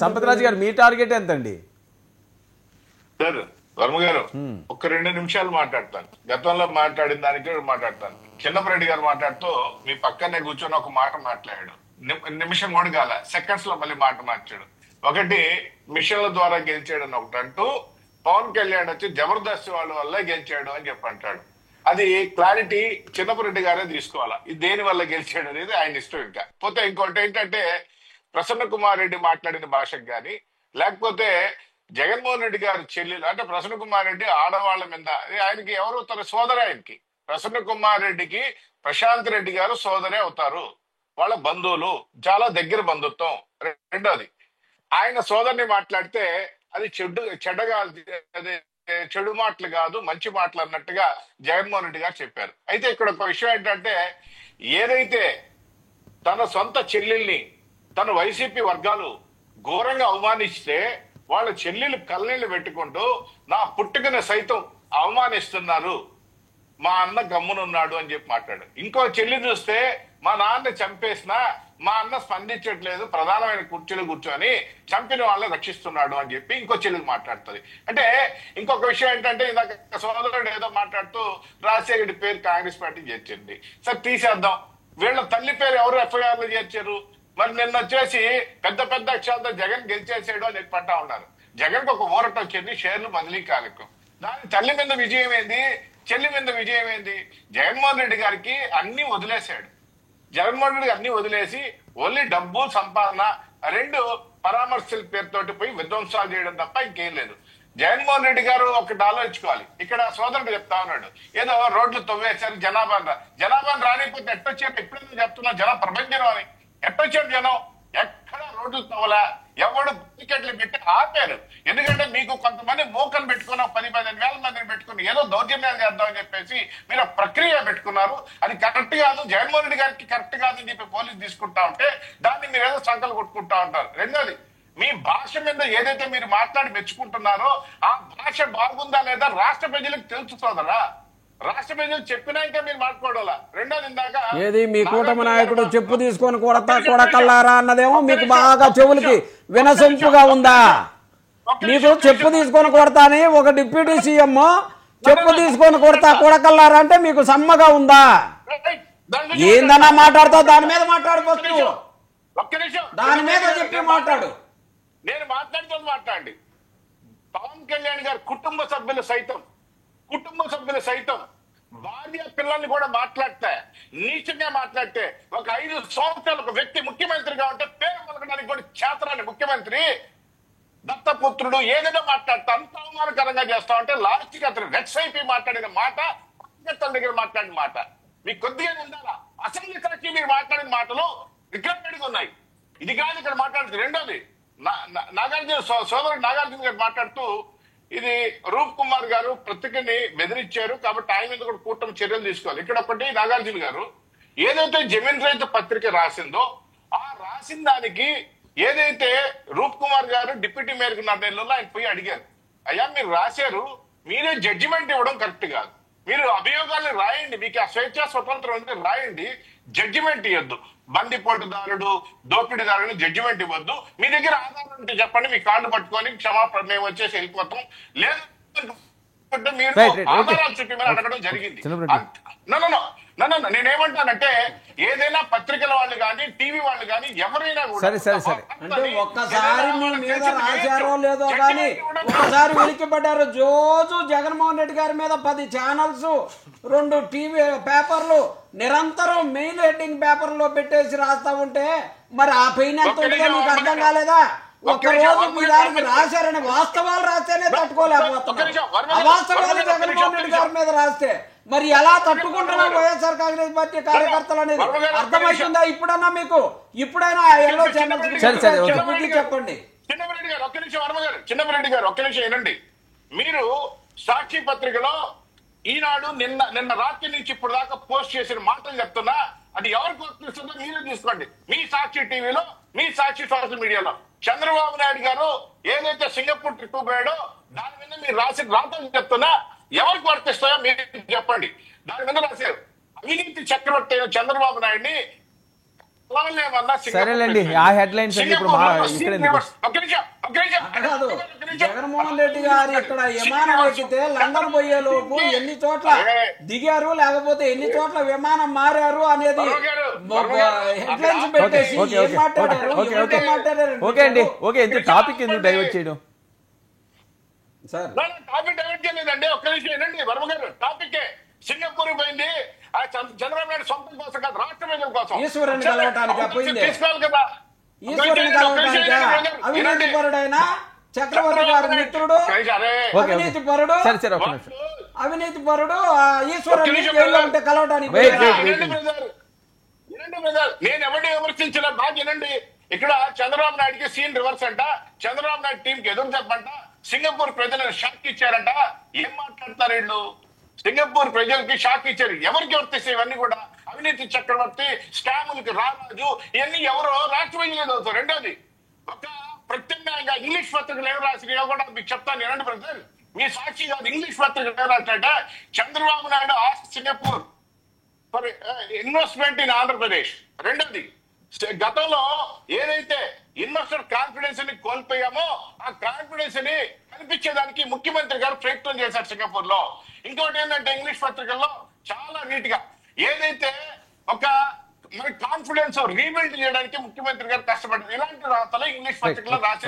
సంపత్రాజు గారు మీ టార్గెట్ ఎంతండి? సార్ వర్మ గారు ఒక 2 నిమిషాలు మాట్లాడతాను. గతంలో మాట్లాడిన దానికి మాట్లాడతాను. చిన్నపరెడ్డి గారు మాట్లాడుతూ మీ పక్కనే కూర్చొని ఒక మాట మాట్లాడాడు. నిమిషం కూడా కాల, సెకండ్స్ లో మళ్ళీ మాట మార్చాడు. ఒకటి మిషన్ల ద్వారా గెలిచాడు అని ఒకటి అంటూ, పవన్ కళ్యాణ్ వచ్చి జబర్దస్త్ వాళ్ళ వల్ల గెలిచాడు అని చెప్పి అంటాడు. అది క్లారిటీ చిన్నపరెడ్డి గారే తీసుకోవాలా, ఇది దేని వల్ల గెలిచాడు అనేది ఆయన ఇష్టం. ఇంకా పోతే ఇంకోటి ఏంటంటే, ప్రసన్న కుమార్ రెడ్డి మాట్లాడిన భాషకు గాని, లేకపోతే జగన్మోహన్ రెడ్డి గారి చెల్లెలు అంటే ప్రసన్న కుమార్ రెడ్డి ఆడవాళ్ల మీద, ఆయనకి ఎవరు తన సోదరే. ఆయనకి ప్రసన్న కుమార్ రెడ్డికి ప్రశాంత్ రెడ్డి గారు సోదరే అవుతారు, వాళ్ళ బంధువులు, చాలా దగ్గర బంధుత్వం. రెండోది, ఆయన సోదరిని మాట్లాడితే అది చెడ్డగా, అదే చెడు మాటలు కాదు మంచి మాటలు అన్నట్టుగా జగన్మోహన్ రెడ్డి గారు చెప్పారు. అయితే ఇక్కడ ఒక విషయం ఏంటంటే, ఏదైతే తన సొంత చెల్లెల్ని తన వైసీపీ వర్గాలు ఘోరంగా అవమానిస్తే, వాళ్ళ చెల్లెలు కళ్ళనీళ్ళు పెట్టుకుంటూ నా పుట్టుకని సైతం అవమానిస్తున్నారు, మా అన్న గమ్మునున్నాడు అని చెప్పి మాట్లాడు. ఇంకో చెల్లి చూస్తే మా నాన్న చంపేసినా మా అన్న స్పందించట్లేదు, ప్రధానమైన కుర్చీలు కూర్చొని చంపిన వాళ్ళని రక్షిస్తున్నాడు అని చెప్పి ఇంకో చెల్లికి మాట్లాడుతుంది. అంటే ఇంకొక విషయం ఏంటంటే, ఇందాక సోదరుడు ఏదో మాట్లాడుతూ రాజశేఖర్ పేరు కాంగ్రెస్ పార్టీ చేర్చింది. సరే తీసేద్దాం, వీళ్ళ తల్లి పేరు ఎవరు ఎఫ్ఐఆర్ లో చేర్చారు? మరి నిన్న వచ్చేసి పెద్ద పెద్ద అక్షరాలతో జగన్ గెలిచేసాడు అని చెప్పి అంటా ఉన్నారు. జగన్ కు ఒక ఊరట వచ్చింది, షేర్లు బదిలీ కార్యక్రమం. దాని తల్లి మీద విజయం ఏంది, చెల్లి మీద విజయం ఏంది? జగన్మోహన్ రెడ్డి గారికి అన్ని వదిలేశాడు. జగన్మోహన్ రెడ్డి అన్ని వదిలేసి ఓన్లీ డబ్బు సంపాదన, 2 పరామర్శల పేరుతోటి పోయి విధ్వంసాలు చేయడం తప్ప ఇంకేం లేదు. జగన్మోహన్ రెడ్డి గారు ఒకటి ఆలోచించుకోవాలి. ఇక్కడ సోదరుడు చెప్తా ఉన్నాడు, ఏదో రోడ్లు తవ్వేశారు, జనాభాను రానిపోతే ఎట్టొచ్చారు, ఎప్పుడైనా చెప్తున్నా జనం ప్రపంచం అని. ఎట్టొచ్చారు జనం? ఎక్కడ రోడ్లు తవ్వలా, ఎవడు టికెట్లు పెట్టి ఆపారు. ఎందుకంటే మీకు కొంతమంది మోకలు పెట్టుకున్న 10-15 వేల మందిని పెట్టుకుని ఏదో దౌర్జన్యాలు చేద్దామని చెప్పేసి మీరు ప్రక్రియ పెట్టుకున్నారు. అది కరెక్ట్ కాదు, జగన్మోహన్ రెడ్డి గారికి కరెక్ట్ కాదని చెప్పి పోలీసు తీసుకుంటా ఉంటే దాన్ని మీరు ఏదో సంకలు కొట్టుకుంటా ఉంటారు. రెండోది, మీ భాష మీద ఏదైతే మీరు మాట్లాడి మెచ్చుకుంటున్నారో ఆ భాష బాగుందా లేదా రాష్ట్ర ప్రజలకు తెలుసు సోదరా. రాష్ట్ర ప్రజలు చెప్పినాక మీరు మాట్లాడాలా. రెండోది, ఇందాక ఏది మీ కూటమి నాయకుడు చెప్పు తీసుకొని కొడకల్లారా అన్నదేమో మీకు బాగా చెవులకి వినసొంపుగా ఉందా? మీకు చెప్పు తీసుకొని కొడతాని ఒక డిప్యూటీ సీఎం చెప్పు తీసుకొని కొడకల్లారా అంటే మీకు సమ్మగా ఉందా? ఏందన్నా మాట్లాడతావు, దాని మీద మాట్లాడుకోవచ్చు, దాని మీద చెప్పి మాట్లాడు. నేను మాట్లాడండి. పవన్ కళ్యాణ్ గారు కుటుంబ సభ్యులు సైతం భార్య పిల్లల్ని కూడా మాట్లాడితే, నీచంగా మాట్లాడితే, ఒక 5 సంవత్సరాలు ఒక వ్యక్తి ముఖ్యమంత్రిగా ఉంటే పేరు పలకడానికి కూడా చేతరాని ముఖ్యమంత్రి, దత్తపుత్రుడు ఏదైనా మాట్లాడితే అంత అవమానకరంగా చేస్తా ఉంటే లాస్ట్ కి అతను వెక్స్ అయిపోయి మాట్లాడిన మాట, తన దగ్గర మాట్లాడిన మాట మీకు కొద్దిగా ఉండాలా. అసెంబ్లీ సాక్షి మీరు మాట్లాడిన మాటలు రికార్డెడ్గా ఉన్నాయి. ఇది కాదు ఇక్కడ మాట్లాడుతుంది. రెండోది, నాగార్జున సోదరుడు నాగార్జున గారు మాట్లాడుతూ, ఇది రూప్ కుమార్ గారు పత్రికని బెదిరించారు కాబట్టి ఆయన మీద కూడా కూటమి చర్యలు తీసుకోవాలి. ఇక్కడ ఒకటి, నాగార్జున గారు ఏదైతే జమీన్ రైతు పత్రిక రాసిందో ఆ రాసిన దానికి ఏదైతే రూప్ కుమార్ గారు డిప్యూటీ మేయర్ నెలలో ఆయన పోయి అడిగారు, అయ్యా మీరు రాశారు, మీరే జడ్జిమెంట్ ఇవ్వడం కరెక్ట్ కాదు, మీరు అభియోగాలను రాయండి, మీకు ఆ స్వేచ్ఛా స్వతంత్రం ఉంది రాయండి, జడ్జిమెంట్ ఇవ్వద్దు, బందిపోటుదారుడు దోపిడీదారుడు జడ్జిమెంట్ ఇవ్వద్దు, మీ దగ్గర ఆధారం ఉంటే చెప్పండి, మీ కార్డు పట్టుకొని క్షమాపణ మేము వచ్చేసి వెళ్ళిపోతాం, లేదు మీరు ఆధారాలు చూపించమని అడగడం జరిగింది. నేనేమంటానంటే, ఏదైనా పత్రికల వాళ్ళు కానీ టీవీ వాళ్ళు కానీ ఎవరైనా కూడా అంటే ఒక్కసారి మీ మీద రాశారో లేదో కానీ ఒక్కసారి వెలికిపడ్డారు. రోజు జగన్మోహన్ రెడ్డి గారి మీద 10 ఛానల్స్ 2 టీవీ పేపర్లు నిరంతరం మెయిన్ హెడ్డింగ్ పేపర్లో పెట్టేసి రాస్తా ఉంటే మరి ఆ పెయిన్ ఎంత ఉంటుందో మీకు అర్థం కాలేదా? ఒక్కరోజు మీ దానికి రాశారని వాస్తవాలు రాస్తేనే తట్టుకోలేకపోతున్నారు, అవాస్తవాలు జగన్మోహన్ రెడ్డి గారి మీద రాస్తే మరి ఎలా తట్టుకుంటున్నారు వైఎస్ఆర్ కాంగ్రెస్ పార్టీ కార్యకర్తలు అనేది అర్థమవుతుందా? ఇప్పుడన్నా మీకు ఇప్పుడైనా ఎల్లో ఛానల్ చెప్పండి. చిన్నపరెడ్డి గారు ఒక్క నిమిషం వినండి. మీరు సాక్షి పత్రికలో ఈనాడు నిన్న రాత్రి నుంచి ఇప్పుడు దాకా పోస్ట్ చేసిన మాటలు చెప్తున్నా, అది ఎవరికి వర్తిస్తుందో మీరే తీసుకోండి. మీ సాక్షి టీవీలో, మీ సాక్షి సోషల్ మీడియాలో చంద్రబాబు నాయుడు గారు ఏదైతే సింగపూర్ ట్రిప్ పోయాడో దాని మీద మీరు రాసిన రాతలు చెప్తున్నా ఎవరికి వర్తిస్తాయో మీరు చెప్పండి. దాని మీద రాశారు, అవినీతి చక్రవర్తి అయిన చంద్రబాబు నాయుడిని సరేలేండి, ఆ హెడ్లైన్స్ అండి ఇప్పుడు ఇక్కడ ఎందుకు? కాదు, జగన్మోహన్ రెడ్డి గారు ఇక్కడ విమానం ఎక్కితే లండన్ పోయే లోపు ఎన్ని చోట్ల దిగారు, లేకపోతే ఎన్ని చోట్ల విమానం మారారు అనేది హెడ్లైన్స్ పెట్టేసి ఏం మాట్లాడారు, ఎవరితో మాట్లాడారు? ఓకే అండి, ఓకే, ఎంత టాపిక్ ఎందుకు డైవర్ట్ చేయడం సార్? టాపిక్ డైవర్ట్ చేయలేదండి, ఒక్క నిమిషం ఏంటండి వర్మ గారు. టాపిక్ సింగపూర్ పోయింది చంద్రబాబు నాయుడు సొంతం కోసం కాదు, రాష్ట్ర ప్రజల కోసం. ఈశ్వరుని కలవటానికి పోయింది, తీసుకోవాలి కదా. ఈశ్వరుని కలవటానికి. అవినీతి పరుడైనా చక్రవర్తి గారి మిత్రుడు, అవినీతి పరుడు, అవినీతి పరుడు ఈశ్వరుని జైల్లో ఉంటే కలవటానికి. నేను ఎవరిని విమర్శించిన బాగా వినండి. ఇక్కడ చంద్రబాబు నాయుడుకి సీన్ రివర్స్ అంట, చంద్రబాబు నాయుడు టీం కి ఎదురు చెప్పంట, సింగపూర్ ప్రజలకు షాక్ ఇచ్చారంట. ఏం మాట్లాడతారు వీళ్ళు? సింగపూర్ ప్రజలకి షాక్ ఇచ్చారు. ఎవరికి వర్తిస్తాయి ఇవన్నీ కూడా? అవినీతి చక్రవర్తి, స్కాములకి రారాజు, ఇవన్నీ ఎవరో రాష్ట్రపతి అవుతారు. రెండోది, ఒక ప్రత్యామ్నాయంగా ఇంగ్లీష్ పత్రికలు ఎవరు రాసిన కూడా మీకు చెప్తాను వినండి బ్రదర్. మీ సాక్షి కాదు, ఇంగ్లీష్ పత్రికలు ఎవరు రాసినట్ట, Chandrababu Naidu ask Singapore for investment in Andhra Pradesh. రెండోది, గతంలో ఏదైతే ఇన్వెస్టర్ కాన్ఫిడెన్స్ ని కోల్పోయామో ఆ కాన్ఫిడెన్స్ ని కల్పించేదానికి ముఖ్యమంత్రి గారు ప్రయత్నం చేశారు సింగపూర్ లో. ఇంకోటి ఏంటంటే ఇంగ్లీష్ పత్రికల్లో చాలా నీట్ గా ఏదైతే ఒక మన కాన్ఫిడెన్స్ రీబిల్డ్ చేయడానికి ముఖ్యమంత్రి గారు కష్టపడ్డారు. ఇలాంటి రాతలు ఇంగ్లీష్ పత్రికల్లో రాశారు.